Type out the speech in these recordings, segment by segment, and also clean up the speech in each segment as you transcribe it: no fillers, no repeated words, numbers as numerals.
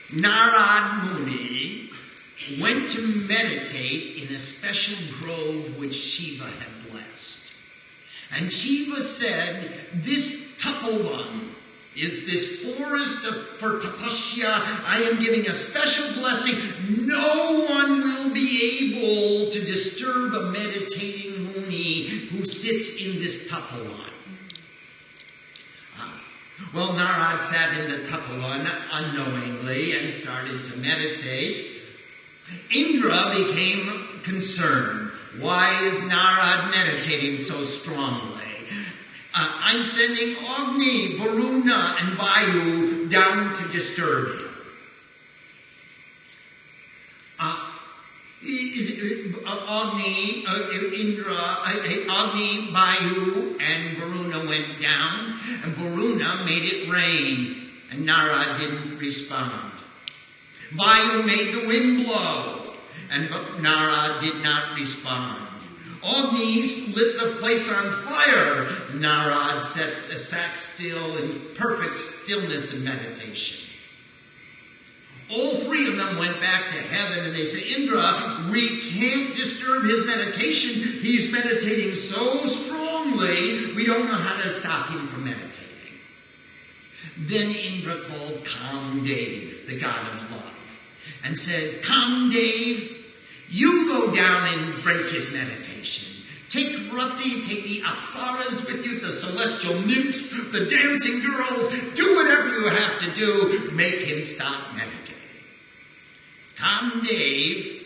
Narad Muni went to meditate in a special grove which Shiva had blessed. And Shiva said, this Tapovan is this forest for tapasya. I am giving a special blessing. No one will be able to disturb a meditating Muni who sits in this Tapovan. Well, Narad sat in the Tapovan unknowingly and started to meditate. Indra became concerned. Why is Narad meditating so strongly? I'm sending Agni, Varuna, and Vayu down to disturb him. Agni, Vayu, and Varuna went down, and Varuna made it rain, and Narad didn't respond. Vayu made the wind blow, and Narad did not respond. Agni lit the place on fire. Narad sat still in perfect stillness and meditation. All three of them went back to heaven and they said, Indra, we can't disturb his meditation. He's meditating so strongly, we don't know how to stop him from meditating. Then Indra called Kamdev, the god of love, and said, Kamdev, you go down and break his meditation. Take Rati, take the Apsaras with you, the celestial nymphs, the dancing girls. Do whatever you have to do. Make him stop meditating. Kamdev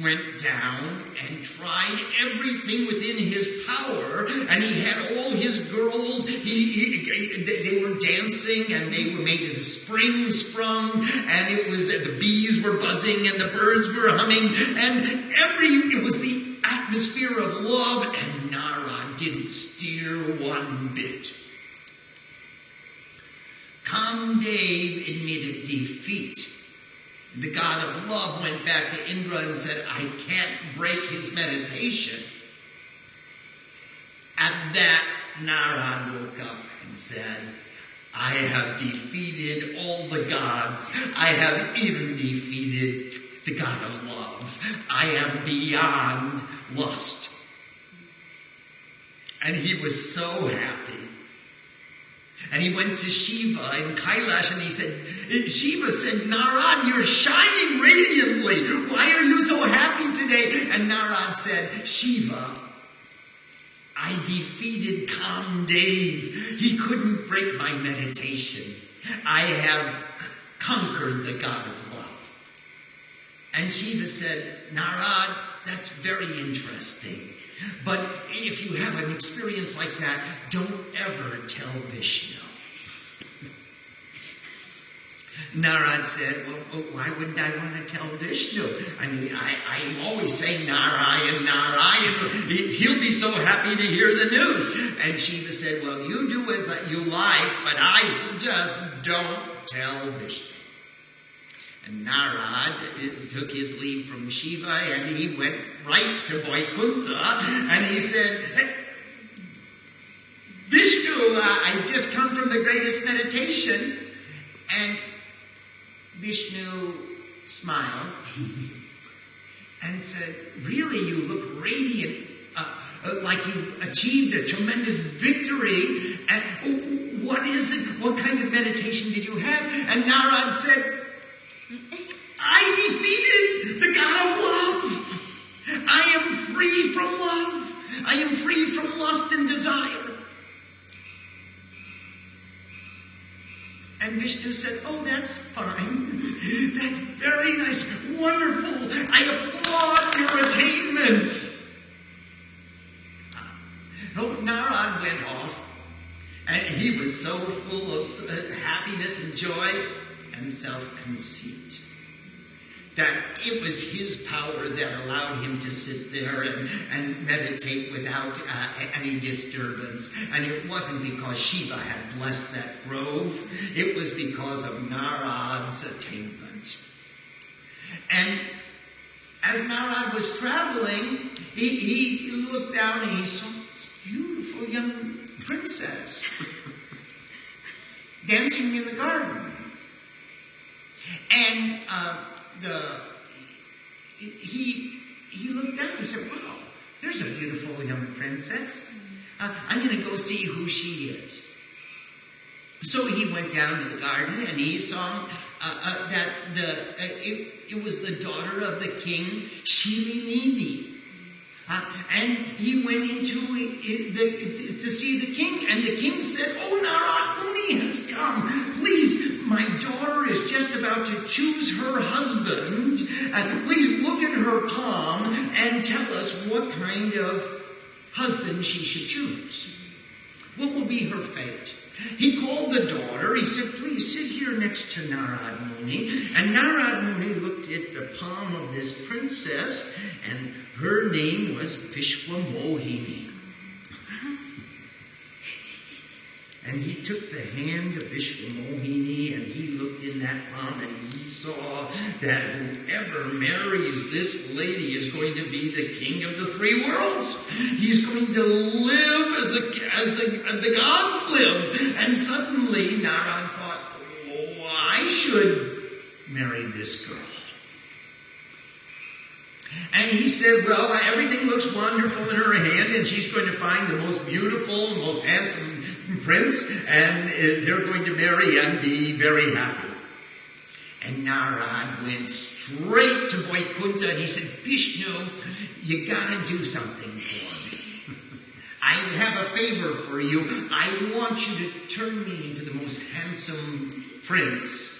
went down and tried everything within his power, and he had all his girls, they were dancing, and they were made of spring sprung, and it was, the bees were buzzing, and the birds were humming, and it was the atmosphere of love, and Narad didn't steer one bit. Kamdev admitted defeat. The god of love went back to Indra and said, I can't break his meditation. At that, Narad woke up and said, I have defeated all the gods. I have even defeated the god of love. I am beyond lust. And he was so happy. And he went to Shiva in Kailash and he said, Shiva said, Narad, you're shining radiantly. Why are you so happy today? And Narad said, Shiva, I defeated Kamdev. He couldn't break my meditation. I have conquered the god of love. And Shiva said, Narad, that's very interesting. But if you have an experience like that, don't ever tell Vishnu. Narad said, well, why wouldn't I want to tell Vishnu? I mean, I'm always saying Narayan, Narayan. He'll be so happy to hear the news. And Shiva said, well, you do as you like, but I suggest don't tell Vishnu. And Narad took his leave from Shiva and he went right to Vaikuntha and he said, Vishnu, I just come from the greatest meditation. And Vishnu smiled and said, really, you look radiant, like you achieved a tremendous victory. And what is it? What kind of meditation did you have? And Narad said, I defeated the god of love. I am free from love. I am free from lust and desire. And Vishnu said, oh, that's fine. That's very nice. Wonderful. I applaud your attainment. Oh, Narad went off. And he was so full of happiness and joy and self-conceit that it was his power that allowed him to sit there and meditate without any disturbance. And it wasn't because Shiva had blessed that grove. It was because of Narad's attainment. And as Narad was traveling, he looked down and he saw this beautiful young princess dancing in the garden. And he looked down. He said, wow, there's a beautiful young princess. I'm going to go see who she is. So he went down to the garden and he saw that it was the daughter of the king, Shilinidi. And he went into to see the king, and the king said, "Oh, Narad Muni has come. Please, my daughter is just about to choose her husband. Please look at her palm and tell us what kind of husband she should choose. What will be her fate?" He called the daughter. He said, "Please sit here next to Narad Muni." And Narad Muni looked at the palm of this princess, and her name was Vishwamohini. And he took the hand of Vishwamohini and he looked in that palm and he saw that whoever marries this lady is going to be the king of the three worlds. He's going to live as the gods live. And suddenly Narad thought, oh, I should marry this girl. And he said, well, everything looks wonderful in her hand, and she's going to find the most beautiful, most handsome prince, and they're going to marry and be very happy. And Narad went straight to Vaikuntha, and he said, Vishnu, you got to do something for me. I have a favor for you. I want you to turn me into the most handsome prince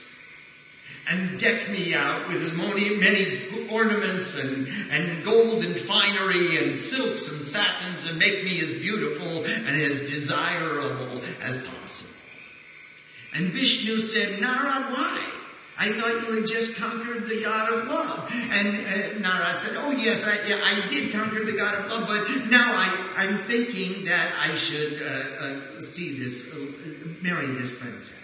and deck me out with many ornaments and gold and finery and silks and satins and make me as beautiful and as desirable as possible. And Vishnu said, Narad, why? I thought you had just conquered the god of love. And Narad said, oh yes, I did conquer the god of love, but now I'm thinking that I should marry this princess.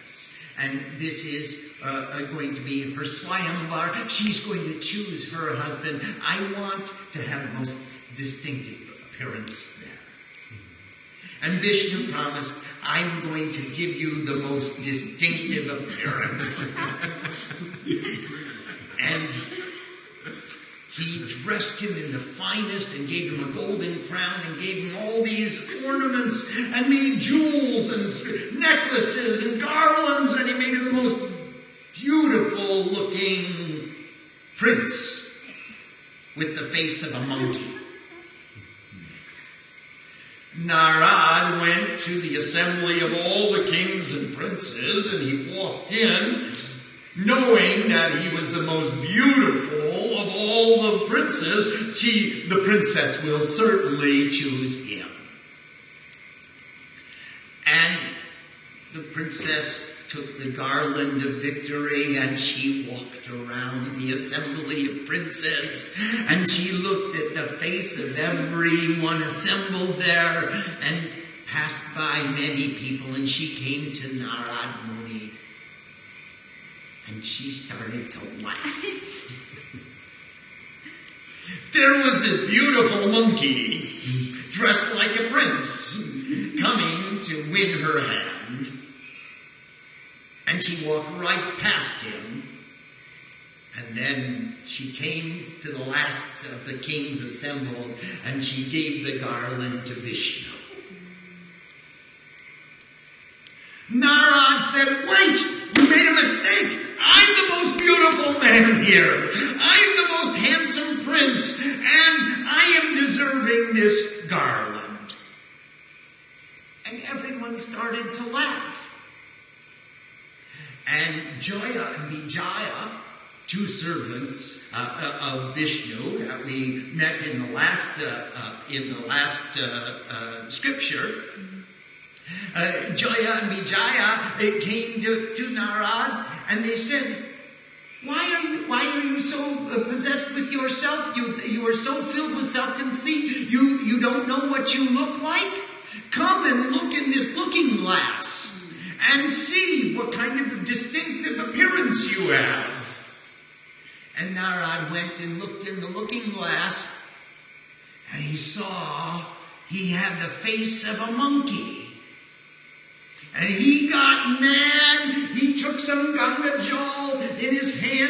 And this is going to be her Swayamvar. She's going to choose her husband. I want to have the most distinctive appearance there. And Vishnu promised, I'm going to give you the most distinctive appearance. And he dressed him in the finest and gave him a golden crown and gave him all these ornaments and made jewels and necklaces and garlands, and he made him the most beautiful looking prince with the face of a monkey. Narad went to the assembly of all the kings and princes, and he walked in knowing that he was the most beautiful of all the princes. The princess will certainly choose him. And the princess took the garland of victory and she walked around the assembly of princes and she looked at the face of everyone assembled there and passed by many people, and she came to Narad Muni and she started to laugh. There was this beautiful monkey dressed like a prince coming to win her hand. And she walked right past him. And then she came to the last of the kings assembled, and she gave the garland to Vishnu. Narad said, wait, you made a mistake. I'm the most beautiful man here. I'm the most handsome prince, and I am deserving this garland. And everyone started to laugh. And Joya and Vijaya, two servants of Vishnu that we met in the last scripture, Joya and Vijaya, they came to Narad and they said, Why are you so possessed with yourself? You are so filled with self-conceit. You don't know what you look like? Come and look in this looking glass and see what kind of distinctive appearance you have. And Narad went and looked in the looking glass, and he saw he had the face of a monkey. And he got mad. He took some Ganga jal in his hand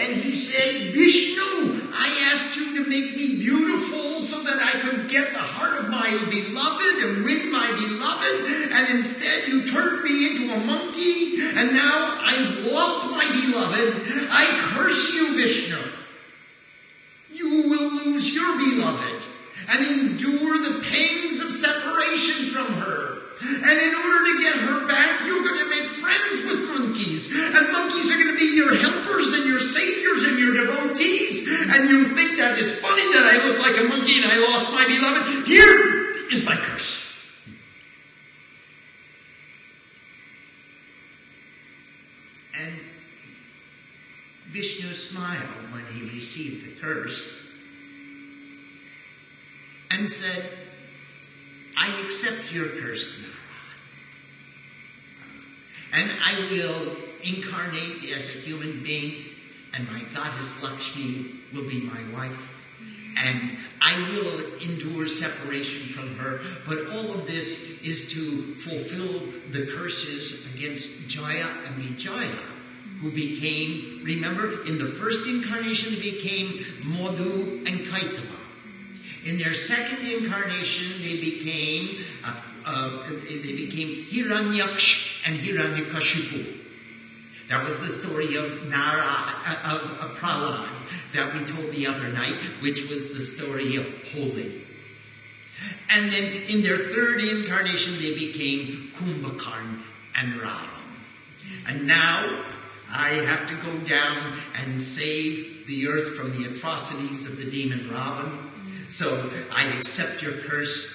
And he said, Vishnu, I asked you to make me beautiful so that I could get the heart of my beloved and win my beloved. And instead you turned me into a monkey. And now I've lost my beloved. I curse you, Vishnu. You will lose your beloved and endure the pangs of separation from her. And in order to get her back, you're going to make friends with monkeys. And monkeys are going to be your helpers and your saviors and your devotees. And you think that it's funny that I look like a monkey and I lost my beloved. Here is my curse. And Vishnu smiled when he received the curse and said, I accept your curse, Narad. And I will incarnate as a human being, and my goddess Lakshmi will be my wife. And I will endure separation from her. But all of this is to fulfill the curses against Jaya and Vijaya, who became, remember, in the first incarnation they became Madhu and Kaitava. In their second incarnation, they became Hiranyaksh and Hiranyakashipu. That was the story of Narad, of Prahlad, that we told the other night, which was the story of Holi. And then in their third incarnation, they became Kumbhakarna and Ravan. And now I have to go down and save the earth from the atrocities of the demon Ravan. So I accept your curse.